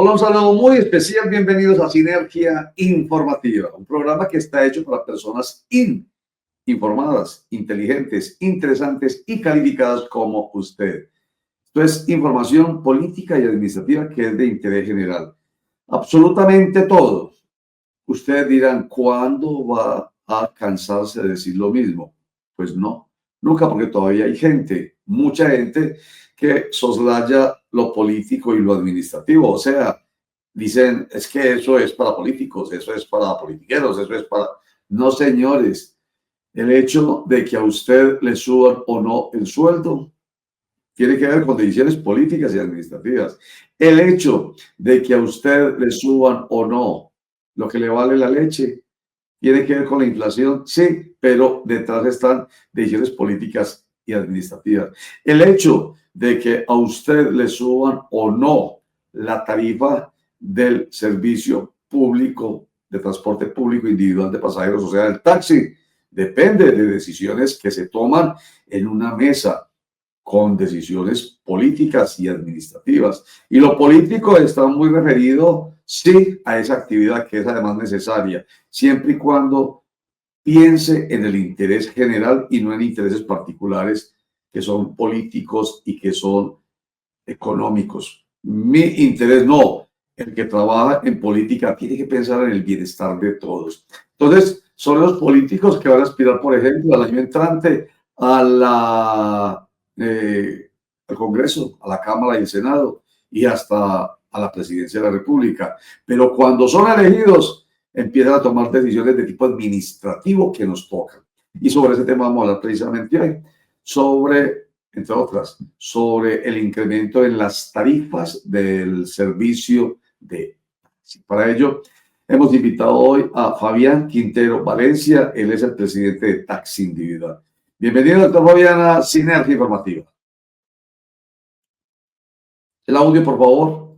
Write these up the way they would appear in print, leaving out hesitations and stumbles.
Hola, un saludo muy especial. Bienvenidos a Sinergia Informativa, un programa que está hecho para personas informadas, inteligentes, interesantes y calificadas como usted. Esto es información política y administrativa que es de interés general. Absolutamente todo. Ustedes dirán, ¿cuándo va a cansarse de decir lo mismo? Pues no, nunca, porque todavía hay gente, mucha gente que soslaya lo político y lo administrativo. O sea, dicen, es que eso es para políticos, eso es para politiqueros, eso es para... No, señores, el hecho de que a usted le suban o no el sueldo tiene que ver con decisiones políticas y administrativas. El hecho de que a usted le suban o no lo que le vale la leche tiene que ver con la inflación, sí, pero detrás están decisiones políticas y administrativas. El hecho de que a usted le suban o no la tarifa del servicio público de transporte público individual de pasajeros, o sea, el taxi, depende de decisiones que se toman en una mesa con decisiones políticas y administrativas. Y lo político está muy referido, sí, a esa actividad que es además necesaria, siempre y cuando piense en el interés general y no en intereses particulares que son políticos y que son económicos. Mi interés no. El que trabaja en política tiene que pensar en el bienestar de todos. Entonces, son los políticos que van a aspirar, por ejemplo, al año entrante a al Congreso, a la Cámara y el Senado y hasta a la presidencia de la República. Pero cuando son elegidos, empiezan a tomar decisiones de tipo administrativo que nos tocan. Y sobre ese tema vamos a hablar precisamente hoy, sobre, entre otras, sobre el incremento en las tarifas del servicio de taxi. Para ello, hemos invitado hoy a Fabián Quintero Valencia. Él es el presidente de Taxi Individual. Bienvenido, doctor Fabián, a Sinergia Informativa. El audio, por favor.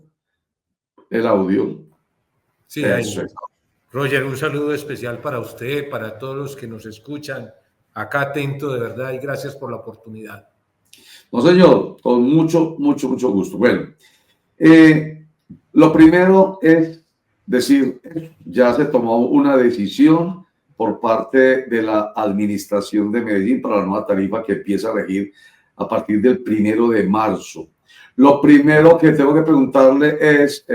El audio. Sí, ahí. Roger, un saludo especial para usted, para todos los que nos escuchan. Acá atento, de verdad, y gracias por la oportunidad. No, señor, con mucho gusto. Bueno, lo primero es decir, ya se tomó una decisión por parte de la administración de Medellín para la nueva tarifa que empieza a regir a partir del 1 de marzo. Lo primero que tengo que preguntarle es,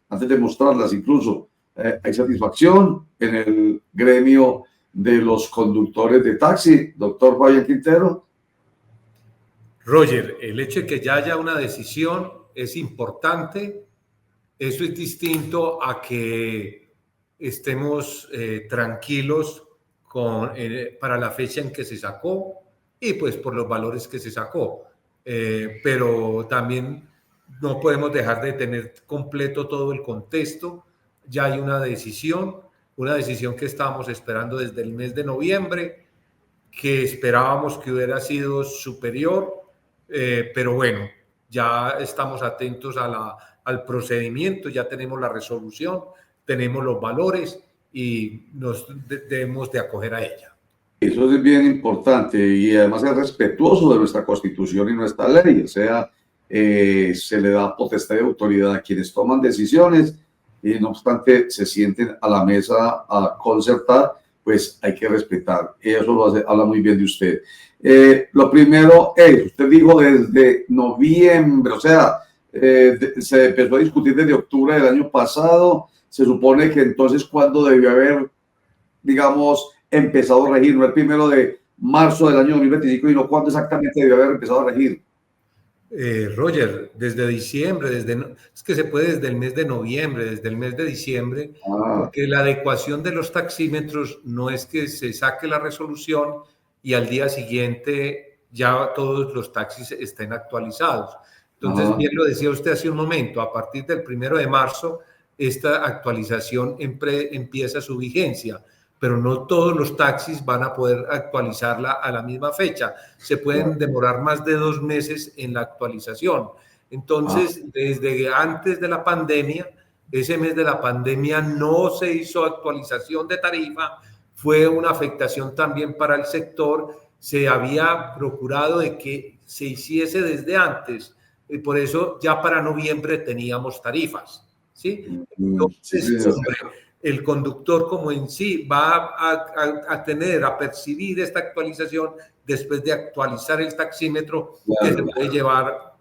antes de mostrarlas incluso, ¿hay satisfacción en el gremio de los conductores de taxi, doctor Fabián Quintero? Roger, el hecho de que ya haya una decisión es importante. Eso es distinto a que estemos tranquilos para la fecha en que se sacó y pues por los valores que se sacó. Pero también no podemos dejar de tener completo todo el contexto. Ya hay una decisión que estábamos esperando desde el mes de noviembre, que esperábamos que hubiera sido superior, pero bueno, ya estamos atentos al procedimiento, ya tenemos la resolución, tenemos los valores y nos debemos de acoger a ella. Eso es bien importante y además es respetuoso de nuestra Constitución y nuestra ley. O sea, se le da potestad de autoridad a quienes toman decisiones y no obstante se sienten a la mesa a concertar, pues hay que respetar. Eso lo habla muy bien de usted. Lo primero es, usted dijo desde noviembre, o sea, se empezó a discutir desde octubre del año pasado. Se supone que entonces, ¿cuándo debió haber, digamos, empezado a regir? No el 1 de marzo del año 2025, sino cuándo exactamente debió haber empezado a regir. Roger, desde diciembre, es que se puede desde el mes de noviembre, desde el mes de diciembre, porque la adecuación de los taxímetros no es que se saque la resolución y al día siguiente ya todos los taxis estén actualizados. Entonces, bien lo decía usted hace un momento, a partir del 1 de marzo, esta actualización empieza su vigencia, pero no todos los taxis van a poder actualizarla a la misma fecha. Se pueden demorar más de 2 meses en la actualización. Entonces, desde antes de la pandemia, ese mes de la pandemia no se hizo actualización de tarifa, fue una afectación también para el sector. Se había procurado de que se hiciese desde antes, y por eso ya para noviembre teníamos tarifas. ¿sí? Sí, Entonces, señor. hombre, el conductor como en sí va a percibir esta actualización después de actualizar el taxímetro, que se Claro. puede llevar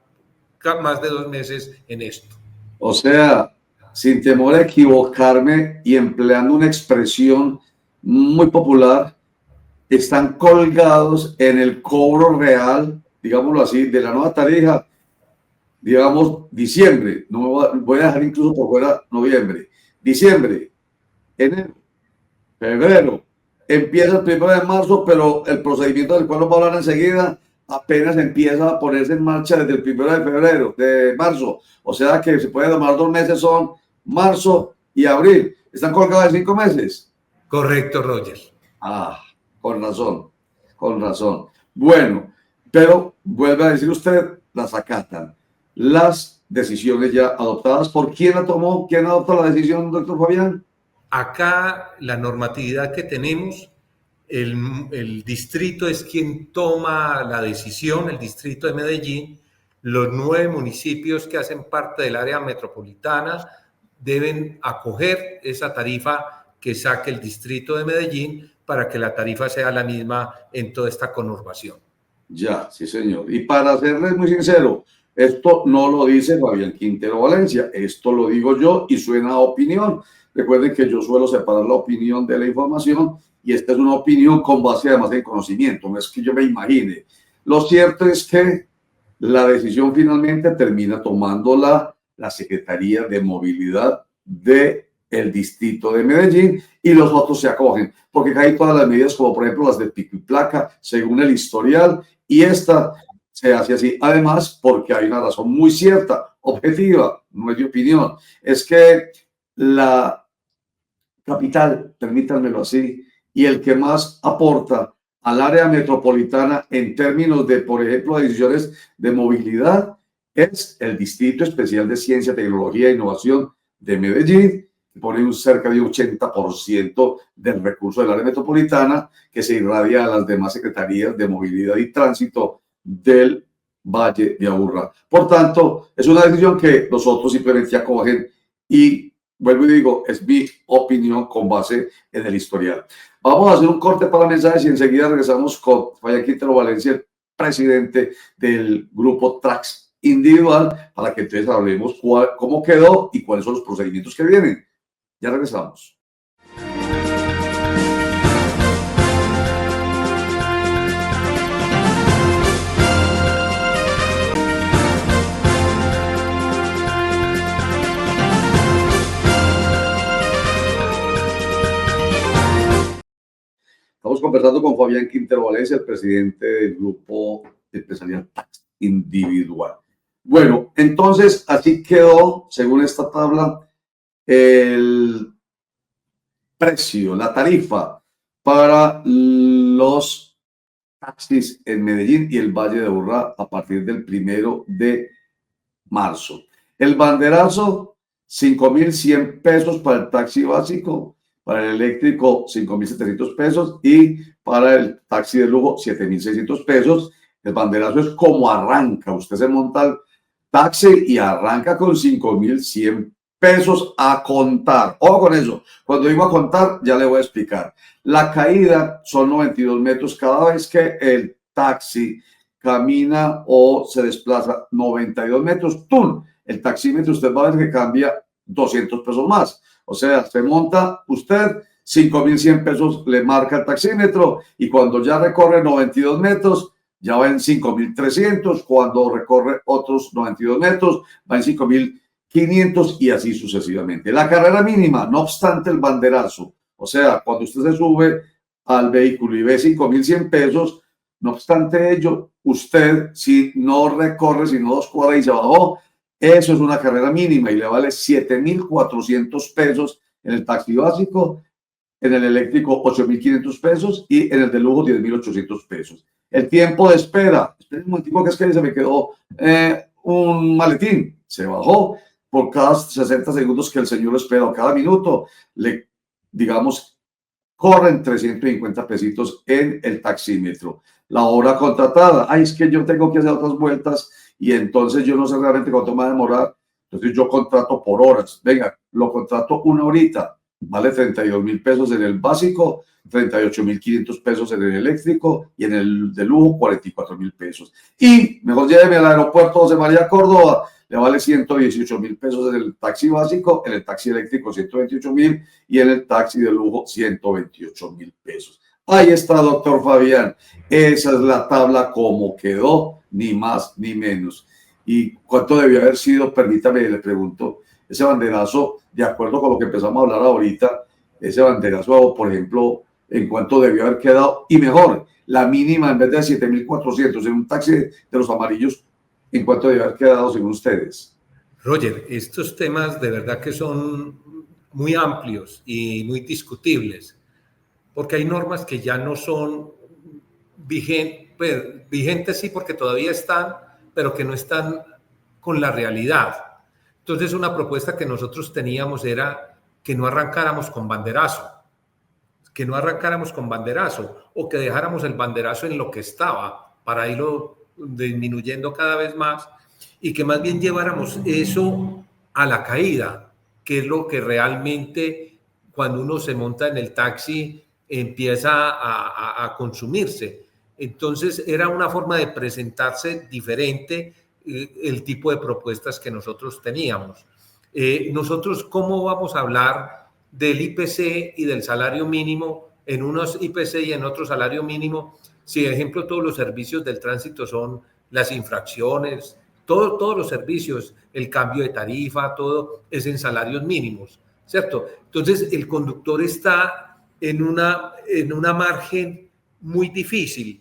más de 2 meses en esto. O sea, sin temor a equivocarme y empleando una expresión muy popular, están colgados en el cobro real, digámoslo así, de la nueva tarifa, digamos, diciembre. No me voy a dejar incluso por fuera noviembre. Diciembre, enero, febrero. Empieza el 1 de marzo, pero el procedimiento del cual nos va a hablar enseguida apenas empieza a ponerse en marcha desde el 1 de marzo. O sea que se puede tomar 2 meses, son marzo y abril. Están colgados de 5 meses. Correcto, Roger. Ah, con razón, con razón. Bueno, pero vuelve a decir usted, las acatan. Las decisiones ya adoptadas, ¿por quién la tomó? ¿Quién adoptó la decisión, doctor Fabián? Acá la normatividad que tenemos, el distrito es quien toma la decisión, el distrito de Medellín. Los 9 municipios que hacen parte del área metropolitana deben acoger esa tarifa que saque el distrito de Medellín para que la tarifa sea la misma en toda esta conurbación. Ya, sí, señor. Y para serles muy sincero, esto no lo dice Fabián Quintero Valencia, esto lo digo yo y suena a opinión. Recuerden que yo suelo separar la opinión de la información y esta es una opinión con base además en conocimiento, no es que yo me imagine. Lo cierto es que la decisión finalmente termina tomándola la Secretaría de Movilidad del distrito de Medellín y los otros se acogen, porque hay todas las medidas como por ejemplo las de pico y placa según el historial y esta se hace así. Además, porque hay una razón muy cierta, objetiva, no es de opinión, es que la capital, permítanmelo así, y el que más aporta al área metropolitana en términos de, por ejemplo, decisiones de movilidad, es el Distrito Especial de Ciencia, Tecnología e Innovación de Medellín, que pone un cerca de 80% del recurso del área metropolitana que se irradia a las demás secretarías de movilidad y tránsito del Valle de Aburrá. Por tanto, es una decisión que nosotros simplemente acogen y vuelvo y digo, es mi opinión con base en el historial. Vamos a hacer un corte para mensajes y enseguida regresamos con Fabián Quintero Valencia, el presidente del grupo Trax Individual, para que entonces hablemos cómo quedó y cuáles son los procedimientos que vienen. Ya regresamos. Estamos conversando con Fabián Quintero Valencia, el presidente del grupo empresarial Trax Individual. Bueno, entonces así quedó, según esta tabla, el precio, la tarifa para los taxis en Medellín y el Valle de Aburrá a partir del 1 de marzo. El banderazo, 5.100 pesos para el taxi básico, para el eléctrico 5.700 pesos y para el taxi de lujo 7.600 pesos. El banderazo es como arranca, usted se monta al taxi y arranca con 5.100 pesos a contar. Ojo con eso, cuando digo a contar ya le voy a explicar. La caída son 92 metros cada vez que el taxi camina o se desplaza 92 metros. ¡Tum! El taxímetro usted va a ver que cambia 200 pesos más. O sea, se monta usted, 5.100 pesos le marca el taxímetro y cuando ya recorre 92 metros, ya va en 5.300. Cuando recorre otros 92 metros, va en 5.500 y así sucesivamente. La carrera mínima, no obstante el banderazo. O sea, cuando usted se sube al vehículo y ve 5.100 pesos, no obstante ello, usted, si no recorre, sino 2 cuadras y se bajó, eso es una carrera mínima y le vale 7.400 pesos en el taxi básico, en el eléctrico 8.500 pesos y en el de lujo 10.800 pesos. El tiempo de espera, esperen un momentico que es que se me quedó un maletín, se bajó por cada 60 segundos que el señor espera, cada minuto, le, digamos, corren 350 pesitos en el taxímetro. La hora contratada, ay, es que yo tengo que hacer otras vueltas y entonces yo no sé realmente cuánto me va a demorar. Entonces yo contrato por horas. Venga, lo contrato una horita, vale 32.000 pesos en el básico, 38.500 pesos en el eléctrico y en el de lujo 44.000 pesos. Y mejor lléveme al aeropuerto José María Córdoba, le vale 118.000 pesos en el taxi básico, en el taxi eléctrico 128.000 y en el taxi de lujo 128.000 pesos. Ahí está, doctor Fabián. Esa es la tabla como quedó, ni más ni menos. ¿Y cuánto debió haber sido? Permítame, le pregunto, ese banderazo, de acuerdo con lo que empezamos a hablar ahorita, ese banderazo, por ejemplo, ¿en cuánto debió haber quedado? Y mejor, la mínima en vez de 7.400 en un taxi de los amarillos, ¿en cuánto debió haber quedado según ustedes? Roger, estos temas de verdad que son muy amplios y muy discutibles, porque hay normas que ya no son vigentes, sí, porque todavía están, pero que no están con la realidad. Entonces, una propuesta que nosotros teníamos era que no arrancáramos con banderazo, o que dejáramos el banderazo en lo que estaba para irlo disminuyendo cada vez más y que más bien lleváramos eso a la caída, que es lo que realmente cuando uno se monta en el taxi empieza a consumirse. Entonces era una forma de presentarse diferente el tipo de propuestas que nosotros teníamos. Nosotros, ¿cómo vamos a hablar del IPC y del salario mínimo en unos IPC y en otros salario mínimo? Si, por ejemplo, todos los servicios del tránsito son las infracciones, todos los servicios, el cambio de tarifa, todo es en salarios mínimos, ¿cierto? Entonces, el conductor está en una margen muy difícil.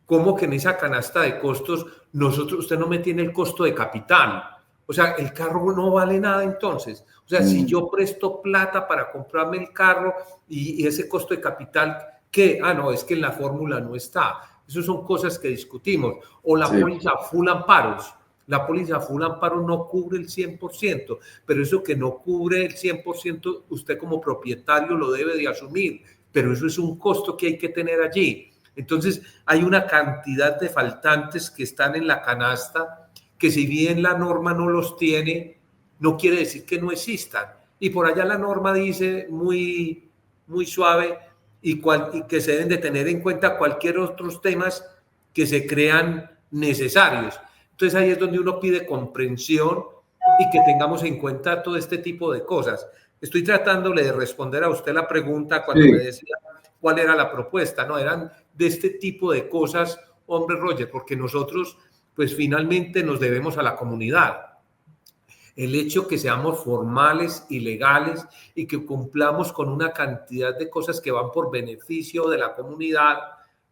¿Cómo que en esa canasta de costos usted no me tiene el costo de capital? O sea, el carro no vale nada entonces. O sea, si yo presto plata para comprarme el carro y ese costo de capital, ¿qué? Ah, no, es que en la fórmula no está. Esas son cosas que discutimos. O la póliza full amparos. La póliza full amparo no cubre el 100%, pero eso que no cubre el 100%, usted como propietario lo debe de asumir, pero eso es un costo que hay que tener allí. Entonces, hay una cantidad de faltantes que están en la canasta que si bien la norma no los tiene, no quiere decir que no existan. Y por allá la norma dice muy, muy suave y que se deben de tener en cuenta cualquier otros temas que se crean necesarios. Entonces ahí es donde uno pide comprensión y que tengamos en cuenta todo este tipo de cosas. Estoy tratándole de responder a usted la pregunta cuando me decía cuál era la propuesta, ¿no? Eran de este tipo de cosas, hombre Roger, porque nosotros pues finalmente nos debemos a la comunidad. El hecho que seamos formales y legales y que cumplamos con una cantidad de cosas que van por beneficio de la comunidad,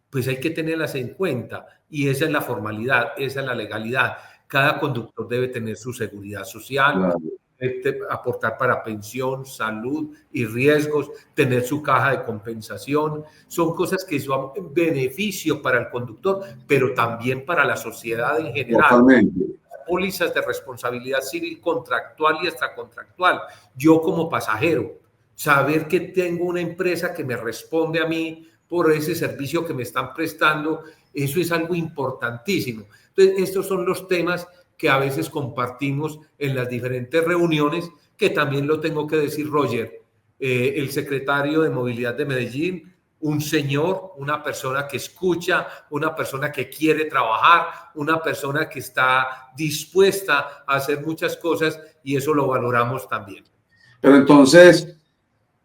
pues hay que tenerlas en cuenta. Y esa es la formalidad, esa es la legalidad. Cada conductor debe tener su seguridad social, debe aportar para pensión, salud y riesgos, tener su caja de compensación. Son cosas que son beneficio para el conductor, pero también para la sociedad en general. Totalmente. Pólizas de responsabilidad civil contractual y extracontractual. Yo como pasajero, saber que tengo una empresa que me responde a mí por ese servicio que me están prestando, eso es algo importantísimo. Entonces, estos son los temas que a veces compartimos en las diferentes reuniones, que también lo tengo que decir, Roger, el secretario de Movilidad de Medellín, un señor, una persona que escucha, una persona que quiere trabajar, una persona que está dispuesta a hacer muchas cosas y eso lo valoramos también. Pero entonces,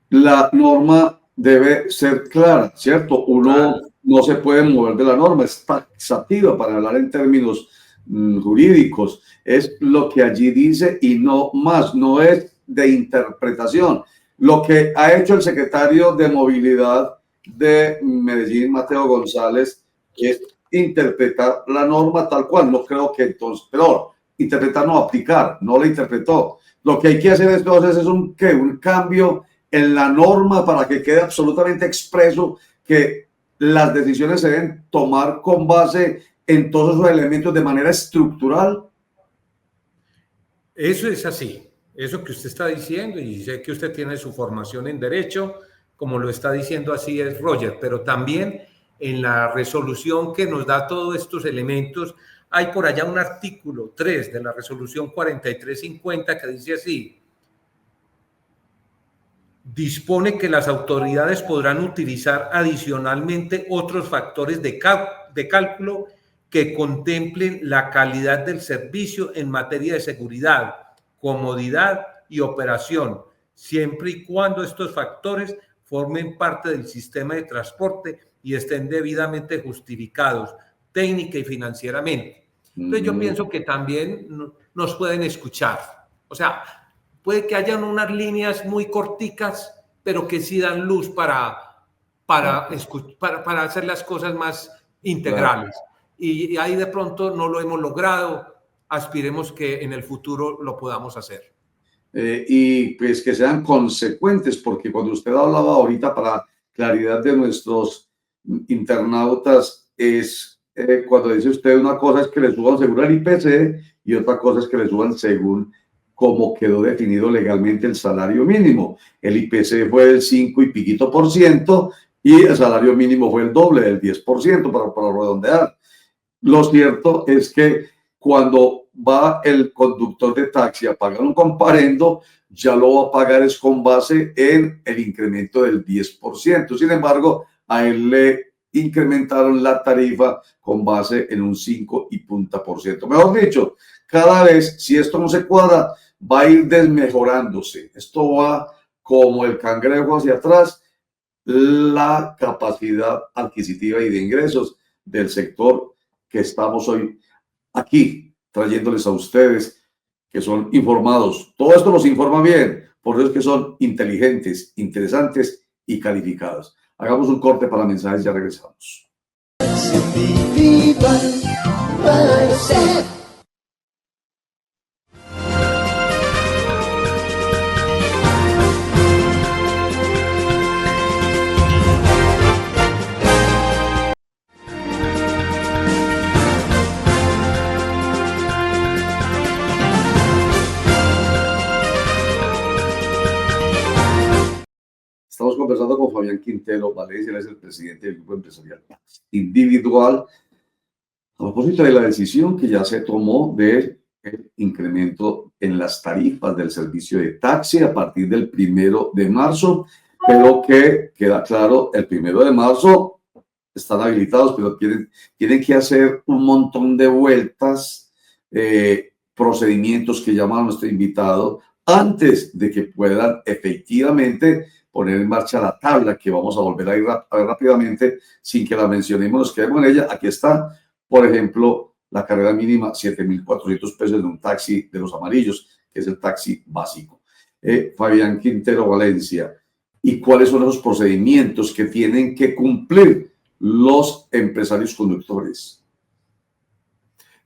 la norma debe ser clara, ¿cierto? Uno no se puede mover de la norma, es taxativa para hablar en términos jurídicos. Es lo que allí dice y no más, no es de interpretación. Lo que ha hecho el secretario de Movilidad de Medellín, Mateo González, es interpretar la norma tal cual. No creo que entonces, pero interpretar no, aplicar, no la interpretó. Lo que hay que hacer entonces es un cambio en la norma para que quede absolutamente expreso que las decisiones se deben tomar con base en todos esos elementos de manera estructural. Eso es así, eso que usted está diciendo, y sé que usted tiene su formación en Derecho, como lo está diciendo así es Roger, pero también en la resolución que nos da todos estos elementos hay por allá un artículo 3 de la resolución 4350 que dice así: dispone que las autoridades podrán utilizar adicionalmente otros factores de cálculo que contemplen la calidad del servicio en materia de seguridad, comodidad y operación, siempre y cuando estos factores formen parte del sistema de transporte y estén debidamente justificados técnica y financieramente. Entonces yo pienso que también nos pueden escuchar. O sea, puede que hayan unas líneas muy corticas, pero que sí dan luz para hacer las cosas más integrales. Claro. Y ahí de pronto no lo hemos logrado. Aspiremos que en el futuro lo podamos hacer. Y pues que sean consecuentes, porque cuando usted hablaba ahorita, para claridad de nuestros internautas, es cuando dice usted una cosa es que le suban según el IPC y otra cosa es que le suban según como quedó definido legalmente el salario mínimo. El IPC fue del 5 y piquito % y el salario mínimo fue el doble, del 10%, para redondear. Lo cierto es que cuando va el conductor de taxi a pagar un comparendo, ya lo va a pagar es con base en el incremento del 10%. Sin embargo, a él le incrementaron la tarifa con base en un 5 y punta %. Mejor dicho, cada vez, si esto no se cuadra, va a ir desmejorándose. Esto va como el cangrejo hacia atrás, la capacidad adquisitiva y de ingresos del sector que estamos hoy aquí trayéndoles a ustedes, que son informados. Todo esto los informa bien, por eso es que son inteligentes, interesantes y calificados. Hagamos un corte para mensajes y ya regresamos. Estamos conversando con Fabián Quintero Valencia, él es el presidente del Grupo Empresarial Individual, a propósito de la decisión que ya se tomó del incremento en las tarifas del servicio de taxi a partir del 1 de marzo, pero que queda claro, el 1 de marzo están habilitados, pero tienen que hacer un montón de vueltas, procedimientos que llama a nuestro invitado, antes de que puedan efectivamente poner en marcha la tabla, que vamos a volver a ir a ver rápidamente sin que la mencionemos, nos quedemos en ella. Aquí está, por ejemplo, la carrera mínima, 7.400 pesos de un taxi de los amarillos, que es el taxi básico. Fabián Quintero Valencia, ¿y cuáles son esos procedimientos que tienen que cumplir los empresarios conductores?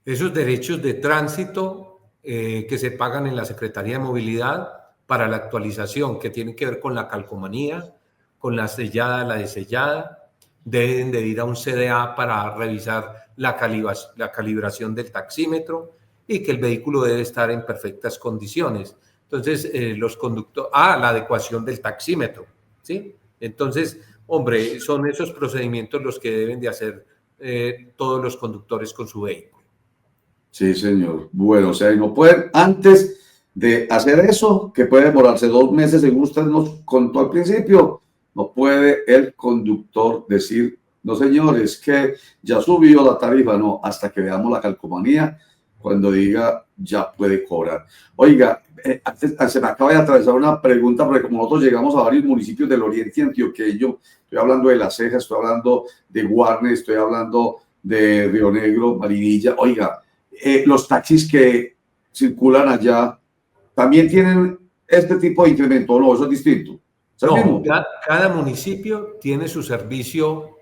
Esos derechos de tránsito que se pagan en la Secretaría de Movilidad para la actualización, que tienen que ver con la calcomanía, con la sellada, la desellada, deben de ir a un CDA para revisar la calibración del taxímetro y que el vehículo debe estar en perfectas condiciones. Entonces, los conductores, la adecuación del taxímetro, ¿sí? Entonces, hombre, son esos procedimientos los que deben de hacer todos los conductores con su vehículo. Sí, señor. Bueno, o sea, no pueden, antes de hacer eso, que puede demorarse 2 meses, según usted nos contó al principio, no puede el conductor decir, no señores, que ya subió la tarifa, no, hasta que veamos la calcomanía, cuando diga ya puede cobrar. Oiga, se me acaba de atravesar una pregunta, porque como nosotros llegamos a varios municipios del oriente antioqueño, estoy hablando de La Ceja, estoy hablando de Guarne, estoy hablando de Río Negro, Marinilla. Oiga, los taxis que circulan allá también tienen este tipo de incremento, ¿no? Eso es distinto. No, cada municipio tiene su servicio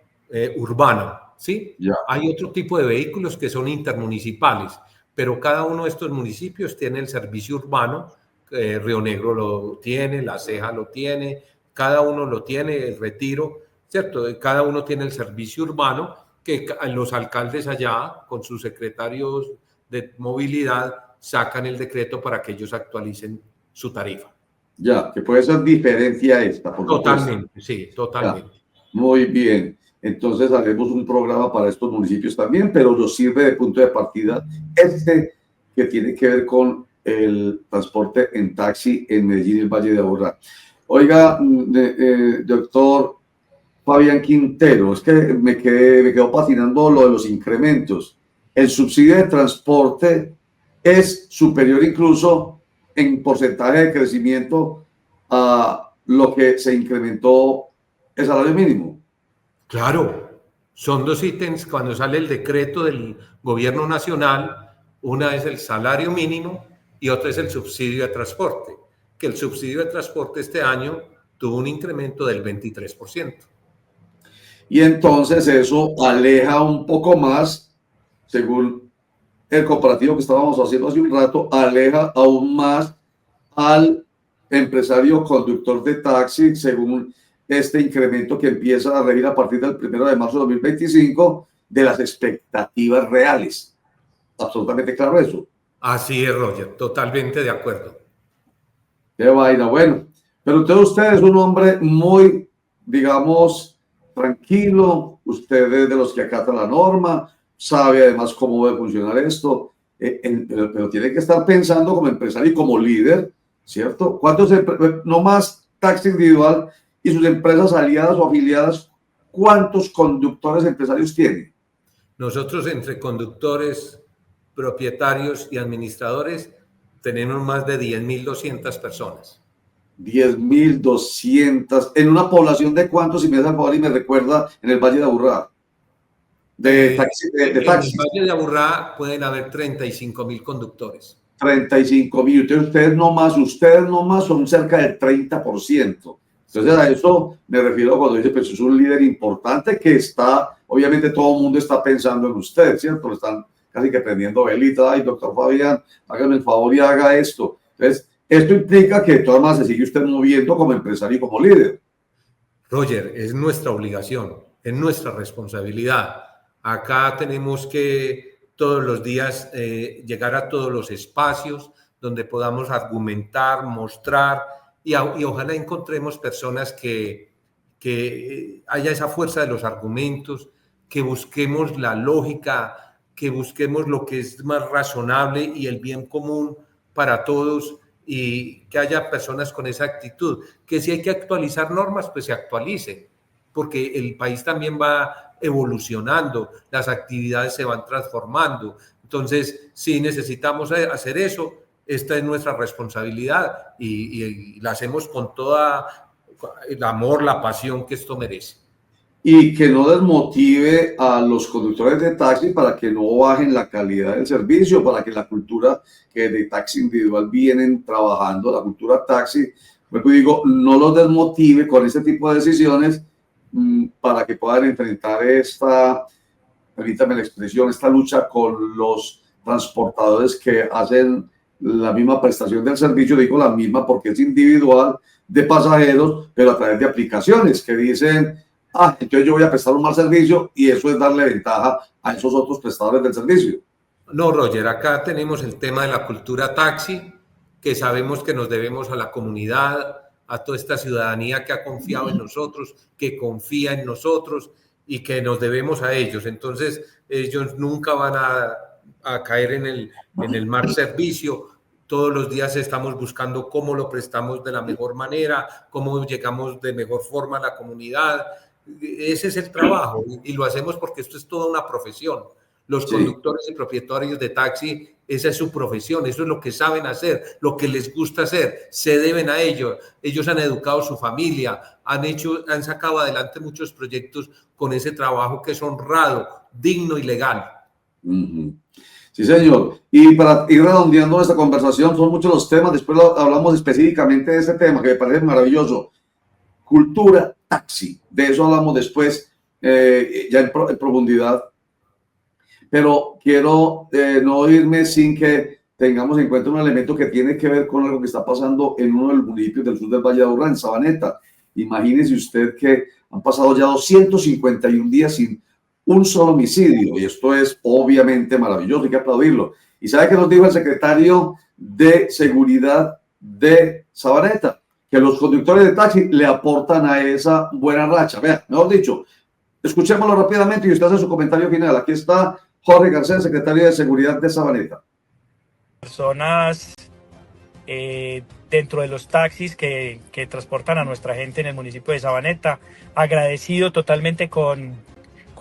urbano, ¿sí? Ya. Hay otro tipo de vehículos que son intermunicipales, pero cada uno de estos municipios tiene el servicio urbano. Río Negro lo tiene, La Ceja lo tiene, cada uno lo tiene, el Retiro, ¿cierto? Cada uno tiene el servicio urbano que los alcaldes allá, con sus secretarios de movilidad, sacan el decreto para que ellos actualicen su tarifa. Ya, que puede ser diferencia esta. Totalmente, sí, totalmente. Ya. Muy bien. Entonces haremos un programa para estos municipios también, pero nos sirve de punto de partida que tiene que ver con el transporte en taxi en Medellín y el Valle de Aburrá. Oiga, doctor Fabián Quintero, es que me quedó fascinando lo de los incrementos. El subsidio de transporte es superior incluso en porcentaje de crecimiento a lo que se incrementó el salario mínimo. Claro, son dos ítems cuando sale el decreto del gobierno nacional, una es el salario mínimo y otra es el subsidio de transporte, que el subsidio de transporte este año tuvo un incremento del 23%. Y entonces eso aleja un poco más, según el comparativo que estábamos haciendo hace un rato, aleja aún más al empresario conductor de taxi, según este incremento que empieza a regir a partir del 1 de marzo de 2025, de las expectativas reales. Absolutamente claro eso. Así es, Roger, totalmente de acuerdo. Qué vaina, bueno. Pero entonces usted es un hombre muy, digamos, tranquilo, usted es de los que acata la norma, sabe además cómo debe funcionar esto, pero tiene que estar pensando como empresario y como líder, ¿cierto? ¿Cuántos, no más taxi individual y sus empresas aliadas o afiliadas, cuántos conductores empresarios tiene? Nosotros entre conductores, propietarios y administradores tenemos más de 10.200 personas. 10.200, en una población de cuántos, si me das el favor y me recuerda, en el Valle de Aburrá. De taxis. En el Valle de Aburrá pueden haber 35.000 conductores. 35.000. Ustedes nomás son cerca del 30%. Entonces a eso me refiero cuando dice, pues es un líder importante que está, obviamente todo el mundo está pensando en usted, ¿cierto? Le están casi que prendiendo velita. Ay, doctor Fabián, hágame el favor y haga esto. Entonces, esto implica que de todas maneras se sigue usted moviendo como empresario y como líder. Roger, es nuestra obligación, es nuestra responsabilidad. Acá tenemos que todos los días llegar a todos los espacios donde podamos argumentar, mostrar y ojalá encontremos personas que haya esa fuerza de los argumentos, que busquemos la lógica, que busquemos lo que es más razonable y el bien común para todos, y que haya personas con esa actitud, que si hay que actualizar normas, pues se actualicen, porque el país también va evolucionando, las actividades se van transformando. Entonces, si necesitamos hacer eso, esta es nuestra responsabilidad y la hacemos con todo el amor, la pasión que esto merece. Y que no desmotive a los conductores de taxi para que no bajen la calidad del servicio, para que la cultura que de taxi individual vienen trabajando, la cultura taxi, pues digo, no los desmotive con este tipo de decisiones para que puedan enfrentar permítame la expresión, esta lucha con los transportadores que hacen la misma prestación del servicio, digo la misma porque es individual de pasajeros, pero a través de aplicaciones que dicen, entonces yo voy a prestar un mal servicio y eso es darle ventaja a esos otros prestadores del servicio. No, Roger, acá tenemos el tema de la cultura taxi, que sabemos que nos debemos a la comunidad, a toda esta ciudadanía que ha confiado en nosotros, que confía en nosotros y que nos debemos a ellos. Entonces, ellos nunca van a caer en el mal servicio. Todos los días estamos buscando cómo lo prestamos de la mejor manera, cómo llegamos de mejor forma a la comunidad. Ese es el trabajo y lo hacemos porque esto es toda una profesión. Los conductores y propietarios de taxi, esa es su profesión, eso es lo que saben hacer, lo que les gusta hacer, se deben a ello. Ellos han educado a su familia, han sacado adelante muchos proyectos con ese trabajo que es honrado, digno y legal. Sí, señor. Y para ir redondeando esta conversación, son muchos los temas, después hablamos específicamente de este tema que me parece maravilloso. Cultura taxi, de eso hablamos después, ya en profundidad. Pero quiero no irme sin que tengamos en cuenta un elemento que tiene que ver con algo que está pasando en uno de los municipios del sur del Valle de Aburrá, en Sabaneta. Imagínese usted que han pasado ya 251 días sin un solo homicidio, y esto es obviamente maravilloso, hay que aplaudirlo. ¿Y sabe qué nos dijo el secretario de Seguridad de Sabaneta? Que los conductores de taxi le aportan a esa buena racha. Vea, mejor dicho, Escuchémoslo rápidamente y usted hace su comentario final. Aquí está Jorge García, secretario de Seguridad de Sabaneta. Personas dentro de los taxis que transportan a nuestra gente en el municipio de Sabaneta. Agradecido totalmente con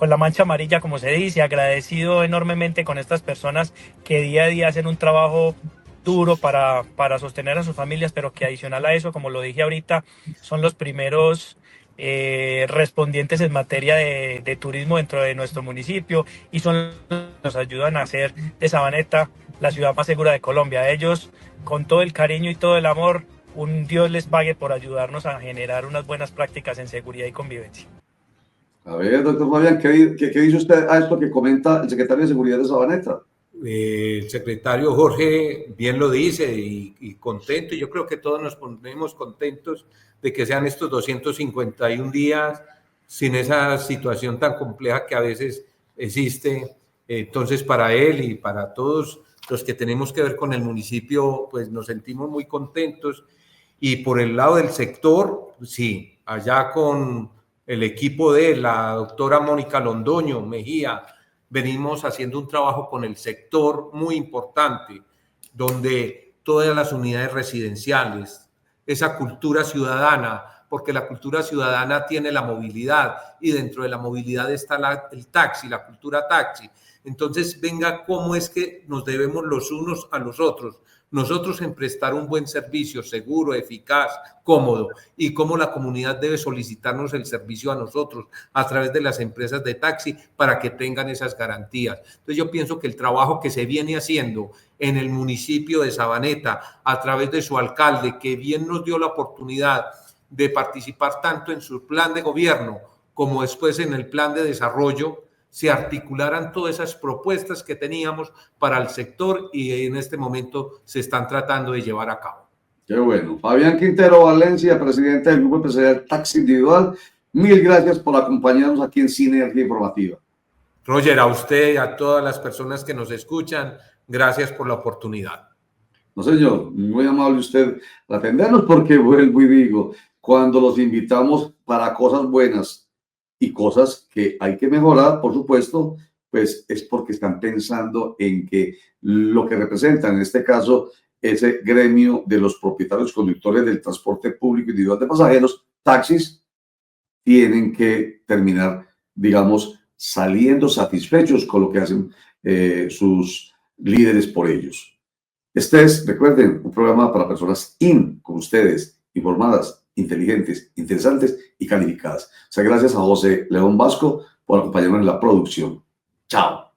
la mancha amarilla, como se dice, agradecido enormemente con estas personas que día a día hacen un trabajo duro para sostener a sus familias, pero que adicional a eso, como lo dije ahorita, son los primeros respondientes en materia de turismo dentro de nuestro municipio y son los que nos ayudan a hacer de Sabaneta la ciudad más segura de Colombia. Ellos, con todo el cariño y todo el amor, un Dios les pague por ayudarnos a generar unas buenas prácticas en seguridad y convivencia. A ver, doctor Fabián, ¿qué dice usted a esto que comenta el secretario de Seguridad de Sabaneta? El secretario Jorge bien lo dice y contento, y yo creo que todos nos ponemos contentos de que sean estos 251 días sin esa situación tan compleja que a veces existe. Entonces, para él y para todos los que tenemos que ver con el municipio, pues nos sentimos muy contentos. Y por el lado del sector, sí, allá con el equipo de la doctora Mónica Londoño Mejía, venimos haciendo un trabajo con el sector muy importante, donde todas las unidades residenciales, esa cultura ciudadana, porque la cultura ciudadana tiene la movilidad y dentro de la movilidad está el taxi, la cultura taxi. Entonces, venga, cómo es que nos debemos los unos a los otros. Nosotros en prestar un buen servicio seguro, eficaz, cómodo, y cómo la comunidad debe solicitarnos el servicio a nosotros a través de las empresas de taxi para que tengan esas garantías. Entonces yo pienso que el trabajo que se viene haciendo en el municipio de Sabaneta a través de su alcalde, que bien nos dio la oportunidad de participar tanto en su plan de gobierno como después en el plan de desarrollo, se articularan todas esas propuestas que teníamos para el sector y en este momento se están tratando de llevar a cabo. Qué bueno. Fabián Quintero Valencia, presidente del Grupo Empresarial Taxi Individual, mil gracias por acompañarnos aquí en Sinergia Informativa. Roger, a usted y a todas las personas que nos escuchan, gracias por la oportunidad. No, señor, muy amable usted al atendernos, porque vuelvo y digo, cuando los invitamos para cosas buenas y cosas que hay que mejorar, por supuesto, pues es porque están pensando en que lo que representan, en este caso, ese gremio de los propietarios conductores del transporte público individual de pasajeros, taxis, tienen que terminar, digamos, saliendo satisfechos con lo que hacen sus líderes por ellos. Este es, recuerden, un programa para personas como ustedes, informadas, inteligentes, interesantes y calificadas. O sea, gracias a José León Vasco por acompañarnos en la producción. Chao.